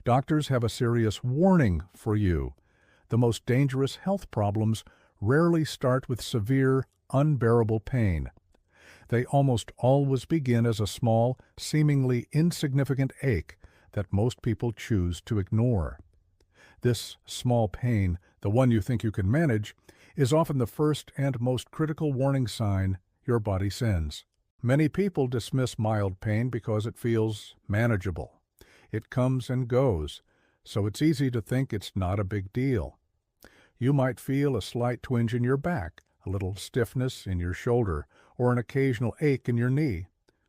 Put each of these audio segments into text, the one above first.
Doctors have a serious warning for you. The most dangerous health problems rarely start with severe, unbearable pain. They almost always begin as a small, seemingly insignificant ache that most people choose to ignore. This small pain, the one you think you can manage, is often the first and most critical warning sign your body sends. Many people dismiss mild pain because it feels manageable. It comes and goes, so it's easy to think it's not a big deal. You might feel a slight twinge in your back, a little stiffness in your shoulder, or an occasional ache in your knee.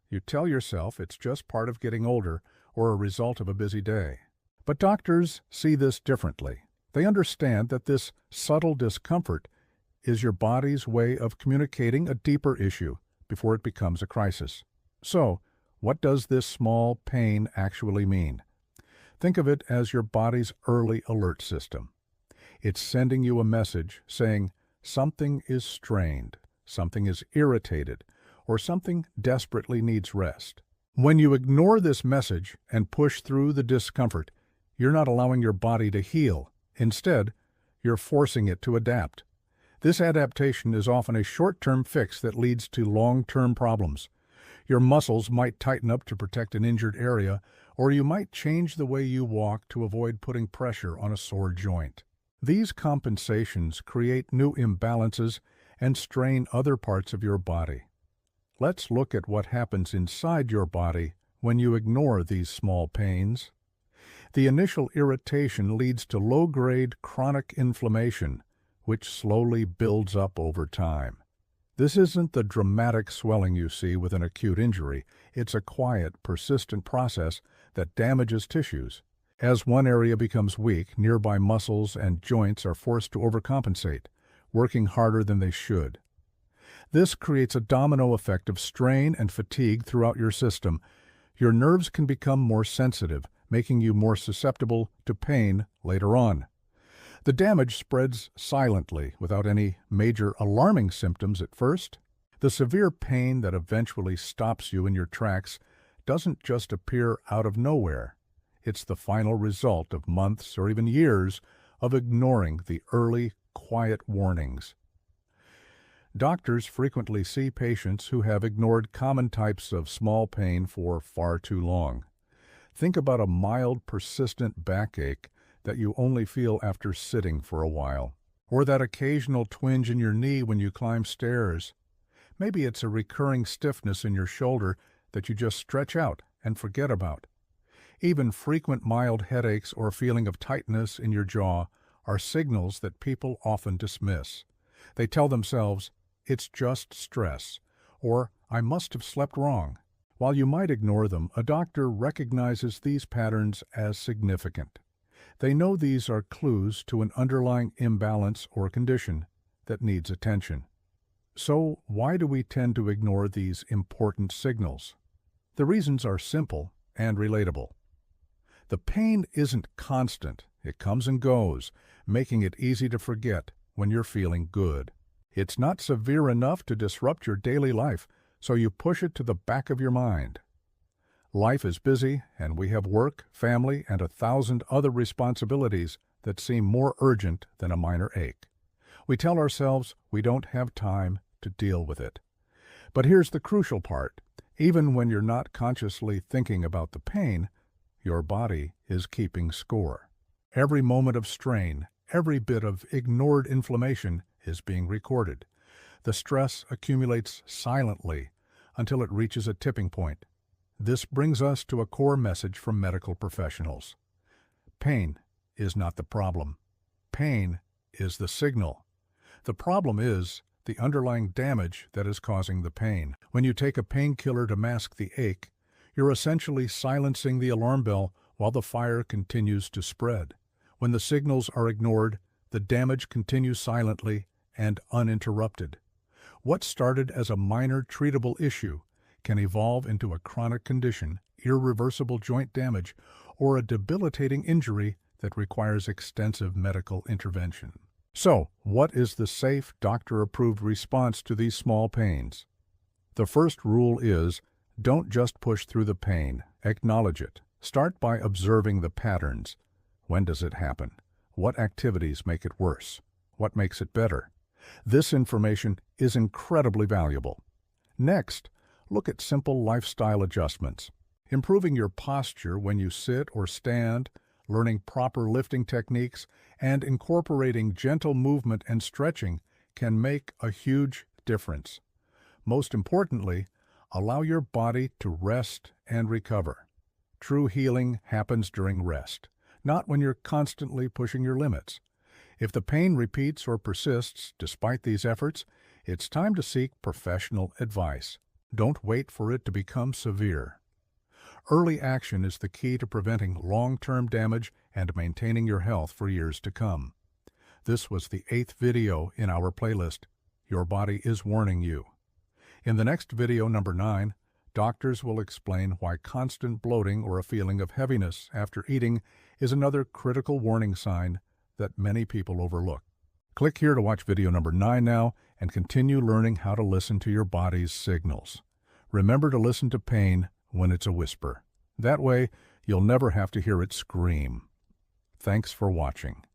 You tell yourself it's just part of getting older or a result of a busy day. But doctors see this differently. They understand that this subtle discomfort is your body's way of communicating a deeper issue before it becomes a crisis. So, what does this small pain actually mean? Think of it as your body's early alert system. It's sending you a message saying something is strained, something is irritated, or something desperately needs rest. When you ignore this message and push through the discomfort, you're not allowing your body to heal. Instead, you're forcing it to adapt. This adaptation is often a short-term fix that leads to long-term problems. Your muscles might tighten up to protect an injured area, or you might change the way you walk to avoid putting pressure on a sore joint. These compensations create new imbalances and strain other parts of your body. Let's look at what happens inside your body when you ignore these small pains. The initial irritation leads to low-grade chronic inflammation, which slowly builds up over time. This isn't the dramatic swelling you see with an acute injury. It's a quiet, persistent process that damages tissues. As one area becomes weak, nearby muscles and joints are forced to overcompensate, working harder than they should. This creates a domino effect of strain and fatigue throughout your system. Your nerves can become more sensitive, making you more susceptible to pain later on. The damage spreads silently, without any major alarming symptoms at first. The severe pain that eventually stops you in your tracks doesn't just appear out of nowhere. It's the final result of months or even years of ignoring the early, quiet warnings. Doctors frequently see patients who have ignored common types of small pain for far too long. Think about a mild, persistent backache that you only feel after sitting for a while, or that occasional twinge in your knee when you climb stairs. Maybe it's a recurring stiffness in your shoulder that you just stretch out and forget about. Even frequent mild headaches or feeling of tightness in your jaw are signals that people often dismiss. They tell themselves, "It's just stress," or "I must have slept wrong." While you might ignore them, a doctor recognizes these patterns as significant. They know these are clues to an underlying imbalance or condition that needs attention. So, why do we tend to ignore these important signals? The reasons are simple and relatable. The pain isn't constant. It comes and goes, making it easy to forget when you're feeling good. It's not severe enough to disrupt your daily life, so you push it to the back of your mind. Life is busy, and we have work, family, and 1,000 other responsibilities that seem more urgent than a minor ache. We tell ourselves we don't have time to deal with it. But here's the crucial part. Even when you're not consciously thinking about the pain, your body is keeping score. Every moment of strain, every bit of ignored inflammation is being recorded. The stress accumulates silently until it reaches a tipping point. This brings us to a core message from medical professionals. Pain is not the problem. Pain is the signal. The problem is the underlying damage that is causing the pain. When you take a painkiller to mask the ache, you're essentially silencing the alarm bell while the fire continues to spread. When the signals are ignored, the damage continues silently and uninterrupted. What started as a minor treatable issue can evolve into a chronic condition, irreversible joint damage, or a debilitating injury that requires extensive medical intervention. So, what is the safe, doctor-approved response to these small pains? The first rule is, don't just push through the pain, acknowledge it. Start by observing the patterns. When does it happen? What activities make it worse? What makes it better? This information is incredibly valuable. Next, look at simple lifestyle adjustments. Improving your posture when you sit or stand, learning proper lifting techniques, and incorporating gentle movement and stretching can make a huge difference. Most importantly, allow your body to rest and recover. True healing happens during rest, not when you're constantly pushing your limits. If the pain repeats or persists despite these efforts, it's time to seek professional advice. Don't wait for it to become severe. Early action is the key to preventing long-term damage and maintaining your health for years to come. This was the 8th video in our playlist, Your Body is Warning You. In the next video, number 9, doctors will explain why constant bloating or a feeling of heaviness after eating is another critical warning sign that many people overlook. Click here to watch video number 9 now and continue learning how to listen to your body's signals. Remember to listen to pain when it's a whisper. That way, you'll never have to hear it scream. Thanks for watching.